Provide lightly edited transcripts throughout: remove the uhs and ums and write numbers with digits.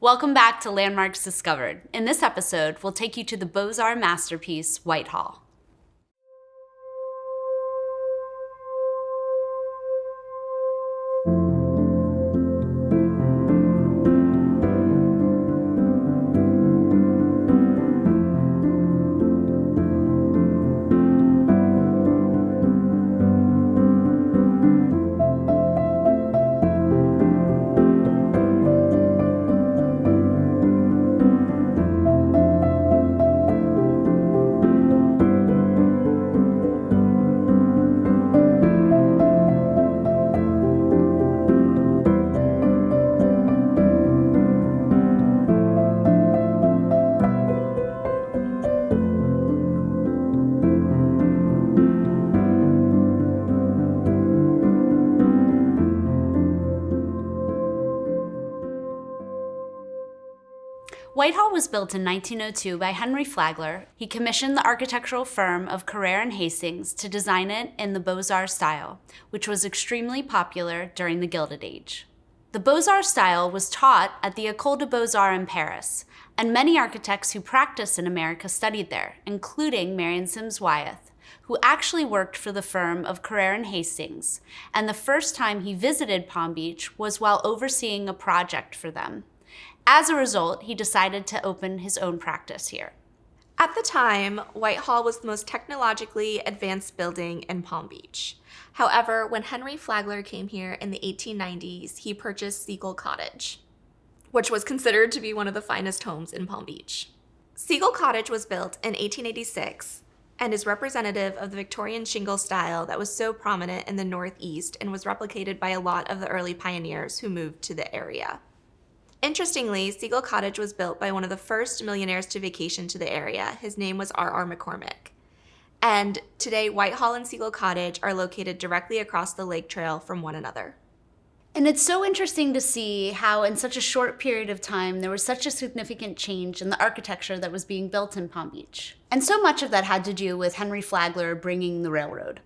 Welcome back to Landmarks Discovered. In this episode, we'll take you to the Beaux-Arts masterpiece, Whitehall. Whitehall was built in 1902 by Henry Flagler. He commissioned the architectural firm of Carrere and Hastings to design it in the Beaux-Arts style, which was extremely popular during the Gilded Age. The Beaux-Arts style was taught at the École des Beaux-Arts in Paris, and many architects who practiced in America studied there, including Marion Sims Wyeth, who actually worked for the firm of Carrere and Hastings, and the first time he visited Palm Beach was while overseeing a project for them. As a result, he decided to open his own practice here. At the time, Whitehall was the most technologically advanced building in Palm Beach. However, when Henry Flagler came here in the 1890s, he purchased Civic Cottage, which was considered to be one of the finest homes in Palm Beach. Civic Cottage was built in 1886 and is representative of the Victorian shingle style that was so prominent in the Northeast and was replicated by a lot of the early pioneers who moved to the area. Interestingly, Civic Cottage was built by one of the first millionaires to vacation to the area. His name was R.R. McCormick. And today, Whitehall and Civic Cottage are located directly across the lake trail from one another. And it's so interesting to see how in such a short period of time, there was such a significant change in the architecture that was being built in Palm Beach. And so much of that had to do with Henry Flagler bringing the railroad.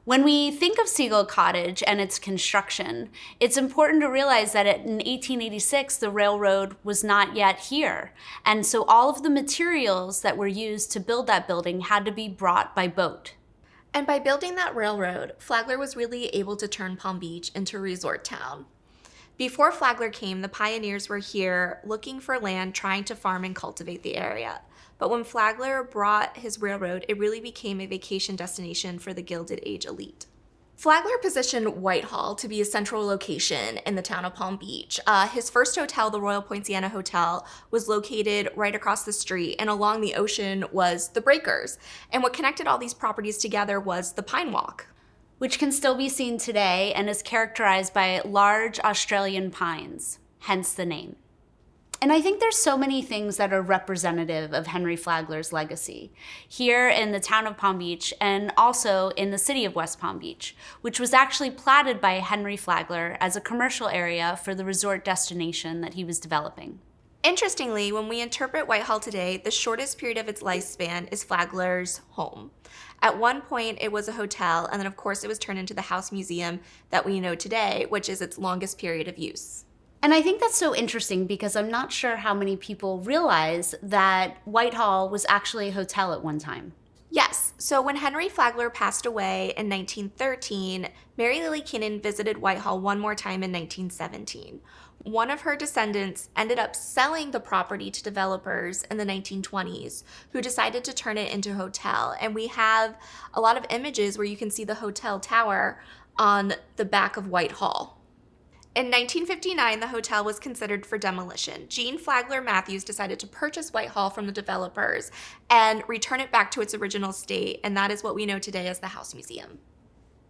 When we think of Civic Cottage and its construction, it's important to realize that in 1886, the railroad was not yet here. And so all of the materials that were used to build that building had to be brought by boat. And by building that railroad, Flagler was really able to turn Palm Beach into a resort town. Before Flagler came, the pioneers were here looking for land, trying to farm and cultivate the area. But when Flagler brought his railroad, it really became a vacation destination for the Gilded Age elite. Flagler positioned Whitehall to be a central location in the town of Palm Beach. His first hotel, the Royal Poinciana Hotel, was located right across the street, and along the ocean was the Breakers. And what connected all these properties together was the Pine Walk, which can still be seen today and is characterized by large Australian pines, hence the name. And I think there's so many things that are representative of Henry Flagler's legacy here in the town of Palm Beach and also in the city of West Palm Beach, which was actually platted by Henry Flagler as a commercial area for the resort destination that he was developing. Interestingly, when we interpret Whitehall today, the shortest period of its lifespan is Flagler's home. At one point, it was a hotel, and then of course it was turned into the house museum that we know today, which is its longest period of use. And I think that's so interesting because I'm not sure how many people realize that Whitehall was actually a hotel at one time. Yes, so when Henry Flagler passed away in 1913, Mary Lily Keenan visited Whitehall one more time in 1917. One of her descendants ended up selling the property to developers in the 1920s who decided to turn it into a hotel. And we have a lot of images where you can see the hotel tower on the back of Whitehall. In 1959, the hotel was considered for demolition. Jean Flagler Matthews decided to purchase Whitehall from the developers and return it back to its original state, and that is what we know today as the House Museum.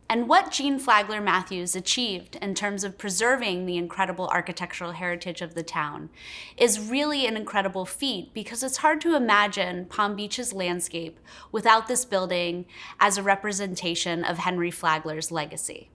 And what Jean Flagler Matthews achieved in terms of preserving the incredible architectural heritage of the town is really an incredible feat because it's hard to imagine Palm Beach's landscape without this building as a representation of Henry Flagler's legacy.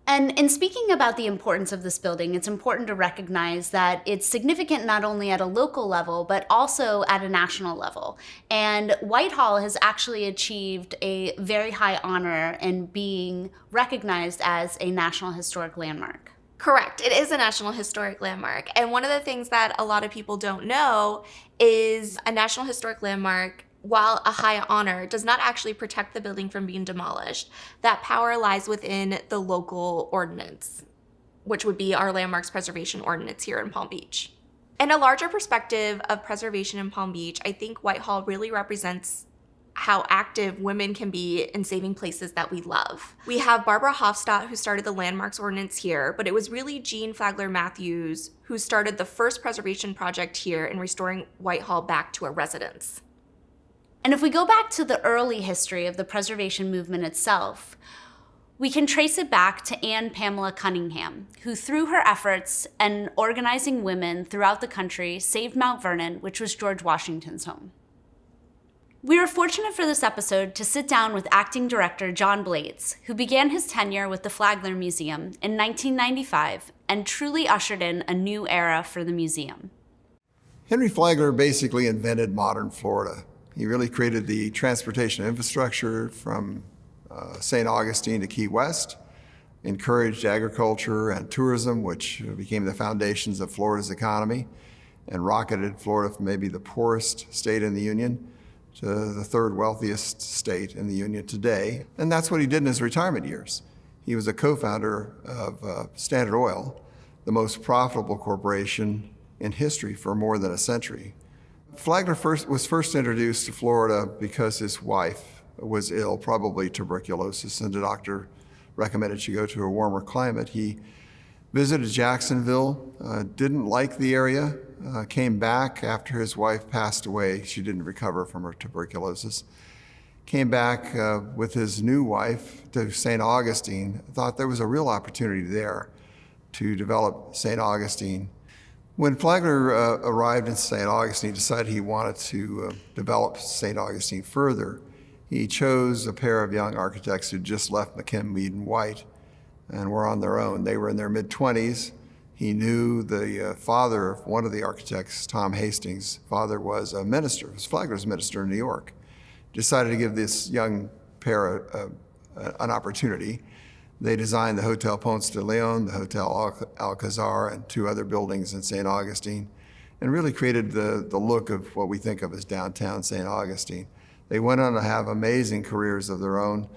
And in speaking about the importance of this building, it's important to recognize that it's significant not only at a local level, but also at a national level. And Whitehall has actually achieved a very high honor in being recognized as a National Historic Landmark. Correct. It is a National Historic Landmark. And one of the things that a lot of people don't know is a National Historic Landmark, while a high honor, does not actually protect the building from being demolished. That power lies within the local ordinance, which would be our Landmarks Preservation Ordinance here in Palm Beach. In a larger perspective of preservation in Palm Beach, I think Whitehall really represents how active women can be in saving places that we love. We have Barbara Hofstadt, who started the Landmarks Ordinance here, but it was really Jean Flagler Matthews who started the first preservation project here in restoring Whitehall back to a residence. And if we go back to the early history of the preservation movement itself, we can trace it back to Anne Pamela Cunningham, who through her efforts and organizing women throughout the country saved Mount Vernon, which was George Washington's home. We were fortunate for this episode to sit down with acting director John Blades, who began his tenure with the Flagler Museum in 1995 and truly ushered in a new era for the museum. Henry Flagler basically invented modern Florida. He really created the transportation infrastructure from St. Augustine to Key West, encouraged agriculture and tourism, which became the foundations of Florida's economy, and rocketed Florida from maybe the poorest state in the Union to the third wealthiest state in the Union today. And that's what he did in his retirement years. He was a co-founder of Standard Oil, the most profitable corporation in history for more than a century. Flagler was first introduced to Florida because his wife was ill, probably tuberculosis, and the doctor recommended she go to a warmer climate. He visited Jacksonville, didn't like the area, came back after his wife passed away. She didn't recover from her tuberculosis. Came back with his new wife to St. Augustine, thought there was a real opportunity there to develop St. Augustine. When Flagler arrived in St. Augustine, he decided he wanted to develop St. Augustine further. He chose a pair of young architects who just left McKim, Mead and White and were on their own. They were in their mid-20s. He knew the father of one of the architects, Tom Hastings. Father was a minister, was Flagler's minister in New York. Decided to give this young pair an opportunity. They designed the Hotel Ponce de Leon, the Hotel Alcazar, and two other buildings in St. Augustine, and really created the look of what we think of as downtown St. Augustine. They went on to have amazing careers of their own,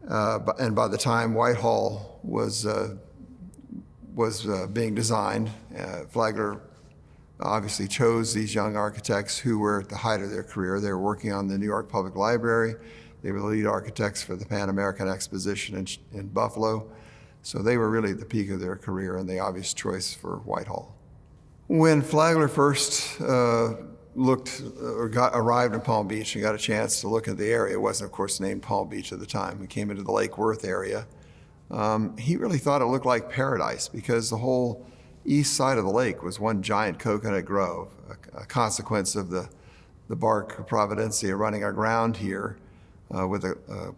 and by the time Whitehall was being designed, Flagler obviously chose these young architects who were at the height of their career. They were working on the New York Public Library. They were the lead architects for the Pan American Exposition in Buffalo. So they were really at the peak of their career and the obvious choice for Whitehall. When Flagler first arrived in Palm Beach and got a chance to look at the area, it wasn't, of course, named Palm Beach at the time. We came into the Lake Worth area. He really thought it looked like paradise because the whole east side of the lake was one giant coconut grove, a consequence of the bark of Providencia running aground here with a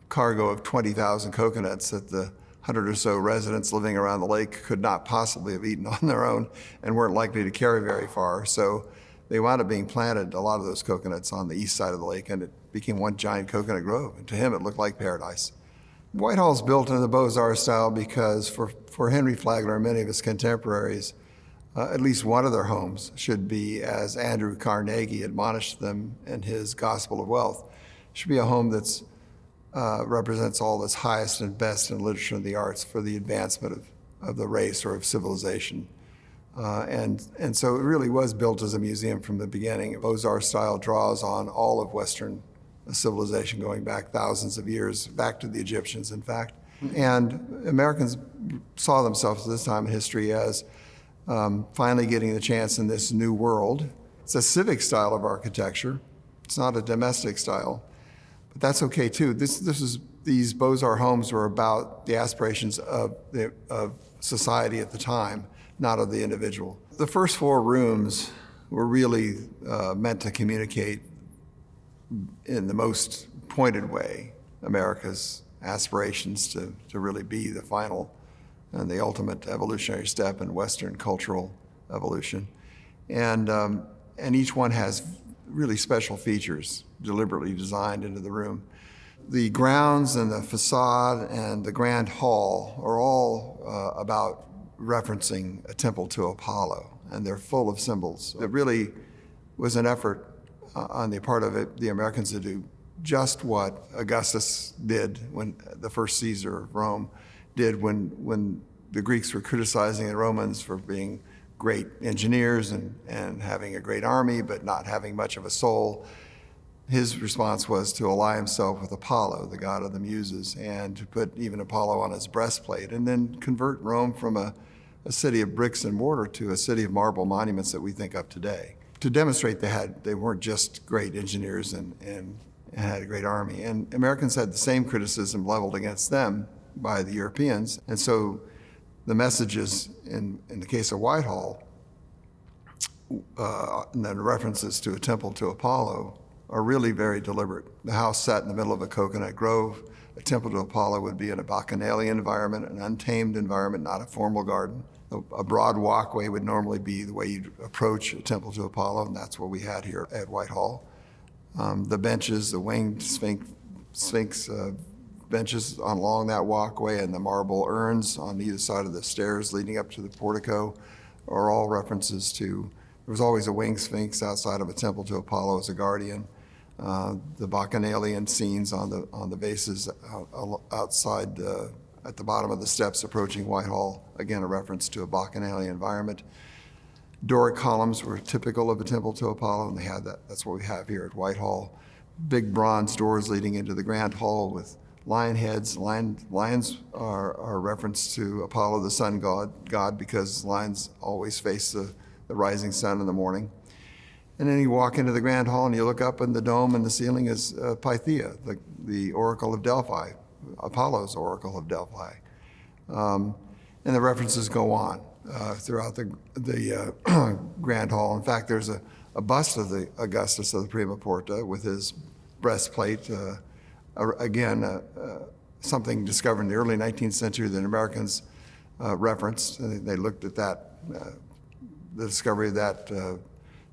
cargo of 20,000 coconuts that the 100 or so residents living around the lake could not possibly have eaten on their own and weren't likely to carry very far. So they wound up being planted, a lot of those coconuts, on the east side of the lake, and it became one giant coconut grove. And to him, it looked like paradise. Whitehall's built in the Beaux-Arts style because for Henry Flagler and many of his contemporaries, at least one of their homes should be, as Andrew Carnegie admonished them in his Gospel of Wealth, should be a home that's represents all that's highest and best in literature and the arts for the advancement of the race or of civilization. And so it really was built as a museum from the beginning. Beaux-Arts style draws on all of Western civilization going back thousands of years, back to the Egyptians, in fact. And Americans saw themselves at this time in history as finally getting the chance in this new world. It's a civic style of architecture. It's not a domestic style, but that's okay too. These Beaux-Arts homes were about the aspirations of society at the time, not of the individual. The first 4 rooms were really meant to communicate in the most pointed way America's aspirations to really be the final and the ultimate evolutionary step in Western cultural evolution. And each one has really special features deliberately designed into the room. the grounds and the facade and the grand hall are all about referencing a temple to Apollo, and they're full of symbols. It really was an effort on the part of the Americans to do just what Augustus did, when the first Caesar of Rome did when the Greeks were criticizing the Romans for being great engineers and having a great army, but not having much of a soul. His response was to ally himself with Apollo, the god of the Muses, and to put even Apollo on his breastplate, and then convert Rome from a city of bricks and mortar to a city of marble monuments that we think of today. To demonstrate they weren't just great engineers and had a great army. And Americans had the same criticism leveled against them by the Europeans. And so the messages in the case of Whitehall, and then references to a temple to Apollo, are really very deliberate. The house sat in the middle of a coconut grove. A temple to Apollo would be in a bacchanalian environment, an untamed environment, not a formal garden. A broad walkway would normally be the way you'd approach a temple to Apollo, and that's what we had here at Whitehall. The benches, the winged sphinx benches along that walkway, and the marble urns on either side of the stairs leading up to the portico are all references to, there was always a winged sphinx outside of a temple to Apollo as a guardian. The bacchanalian scenes on the vases outside at the bottom of the steps approaching Whitehall, again a reference to a bacchanalian environment. Doric columns were typical of a temple to Apollo, and they had that. That's what we have here at Whitehall. Big bronze doors leading into the grand hall with lion heads. Lions are a reference to Apollo, the sun god, because lions always face the rising sun in the morning. And then you walk into the grand hall and you look up, and the dome and the ceiling is Pythia, the oracle of Delphi, Apollo's oracle of Delphi. And the references go on throughout the grand hall. In fact, there's a bust of the Augustus of the Prima Porta with his breastplate. Again, something discovered in the early 19th century that Americans referenced. They looked at that, the discovery of that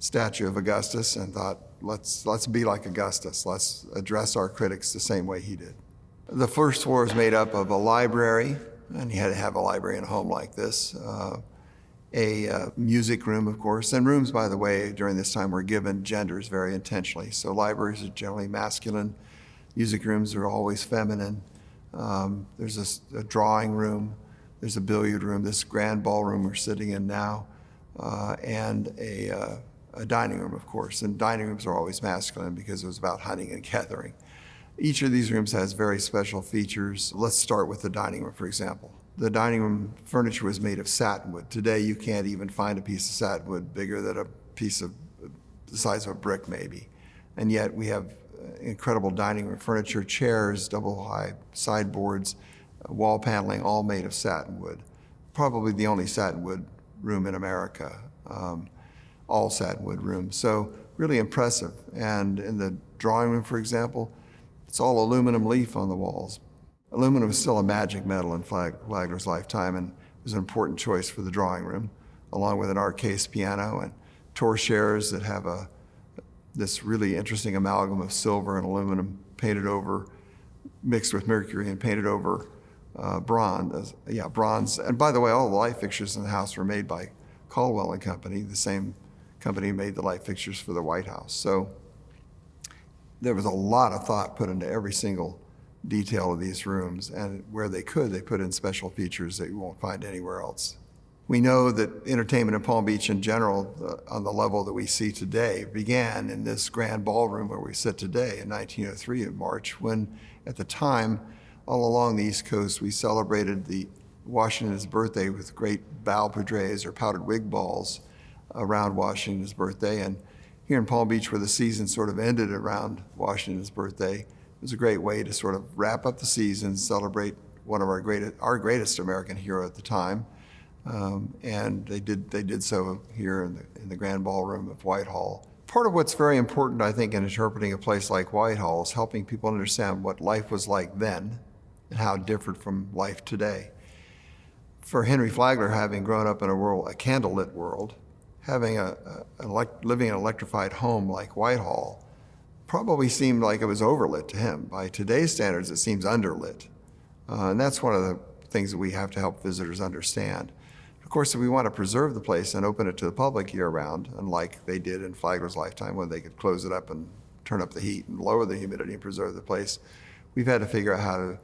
statue of Augustus, and thought, let's be like Augustus. Let's address our critics the same way he did. The first floor is made up of a library, and you had to have a library in a home like this. A music room, of course, and rooms, by the way, during this time were given genders very intentionally. So libraries are generally masculine. Music rooms are always feminine. There's a drawing room. There's a billiard room, this grand ballroom we're sitting in now, and a dining room, of course. And dining rooms are always masculine because it was about hunting and gathering. Each of these rooms has very special features. Let's start with the dining room, for example. The dining room furniture was made of satinwood. Today, you can't even find a piece of satinwood bigger than a piece of the size of a brick, maybe. And yet, we have incredible dining room furniture, chairs, double-high sideboards, wall paneling, all made of satinwood. Probably the only satinwood room in America, all satinwood rooms. So really impressive. And in the drawing room, for example, it's all aluminum leaf on the walls. Aluminum is still a magic metal in Flagler's lifetime, and it was an important choice for the drawing room, along with an arcade piano and torchairs that have this really interesting amalgam of silver and aluminum painted over, mixed with mercury and painted over bronze. Bronze. And by the way, all the light fixtures in the house were made by Caldwell and Company, the same company who made the light fixtures for the White House. So there was a lot of thought put into every single detail of these rooms, and where they could, they put in special features that you won't find anywhere else. We know that entertainment in Palm Beach in general, on the level that we see today, began in this grand ballroom where we sit today in 1903 in March, when at the time, all along the East Coast, we celebrated Washington's birthday with great bow poudres or powdered wig balls around Washington's birthday. And here in Palm Beach, where the season sort of ended around Washington's birthday, it was a great way to sort of wrap up the season, celebrate one of our greatest American hero at the time. And they did so here in the Grand Ballroom of Whitehall. Part of what's very important, I think, in interpreting a place like Whitehall is helping people understand what life was like then and how it differed from life today. For Henry Flagler, having grown up in a candlelit world, having living in an electrified home like Whitehall, probably seemed like it was overlit to him. By today's standards, it seems underlit. And that's one of the things that we have to help visitors understand. Of course, if we want to preserve the place and open it to the public year-round, unlike they did in Flagler's lifetime when they could close it up and turn up the heat and lower the humidity and preserve the place, we've had to figure out how to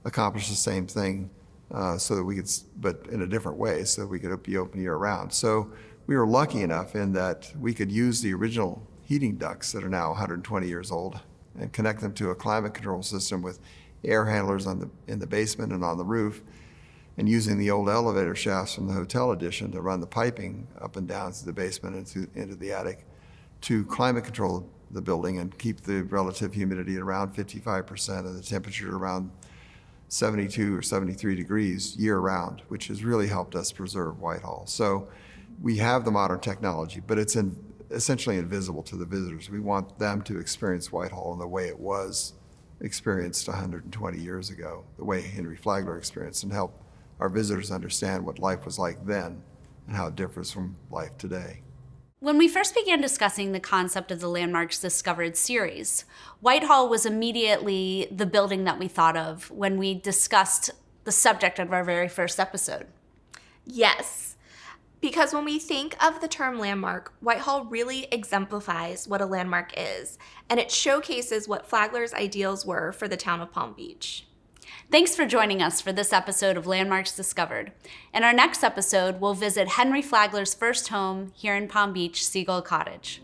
accomplish the same thing so that we could, but in a different way, so that we could be open year-round. So we were lucky enough in that we could use the original heating ducts that are now 120 years old and connect them to a climate control system with air handlers in the basement and on the roof, and using the old elevator shafts from the hotel addition to run the piping up and down through the basement and into the attic to climate control the building and keep the relative humidity at around 55% and the temperature around 72 or 73 degrees year-round, which has really helped us preserve Whitehall. So we have the modern technology, but it's essentially invisible to the visitors. We want them to experience Whitehall in the way it was experienced 120 years ago, the way Henry Flagler experienced, and help our visitors understand what life was like then and how it differs from life today. When we first began discussing the concept of the Landmarks Discovered series, Whitehall was immediately the building that we thought of when we discussed the subject of our very first episode. Yes, because when we think of the term landmark, Whitehall really exemplifies what a landmark is, and it showcases what Flagler's ideals were for the town of Palm Beach. Thanks for joining us for this episode of Landmarks Discovered. In our next episode, we'll visit Henry Flagler's first home here in Palm Beach, Seagull Cottage.